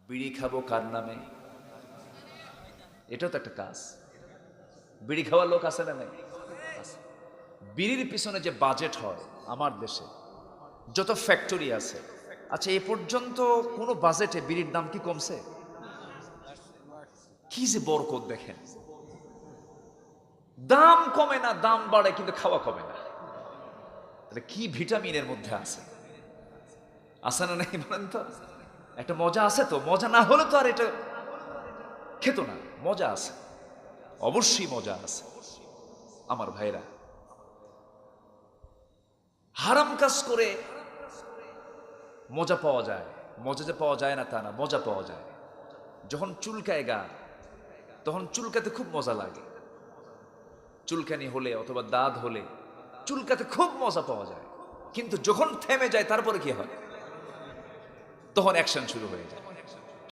বিড়ি খাবো কার নামে, এটাও তো একটা কাজ। বিড়ি খাওয়ার লোক আছে না নাই? আছে। বিড়ির পিছনে যে বাজেট হয় আমার দেশে, যত ফ্যাক্টরি আছে, আচ্ছা এ পর্যন্ত কোনো বাজেটে বিড়ির দাম কি কমছে? কি যে বরকত দেখেন, দাম কমে না, দাম বাড়ে কিন্তু খাওয়া কমে না। তাহলে কি ভিটামিনের মধ্যে আছে? আছে না নাই বলেন তো? একটা মজা আছে তো, মজা না হলে তো আর এটা খেত না। মজা আছে, অবশ্যই মজা আছে। আমার ভাইরা, হারাম কাজ করে মজা পাওয়া যায়, মজা যে পাওয়া যায় না তা না, মজা পাওয়া যায়। যখন চুলকায় গা, তখন চুলকাতে খুব মজা লাগে। চুলকানি হলে অথবা দাঁত হলে চুলকাতে খুব মজা পাওয়া যায়। কিন্তু যখন থেমে যায় তারপরে কি হয়? তখন অ্যাকশন শুরু হয়ে যায়।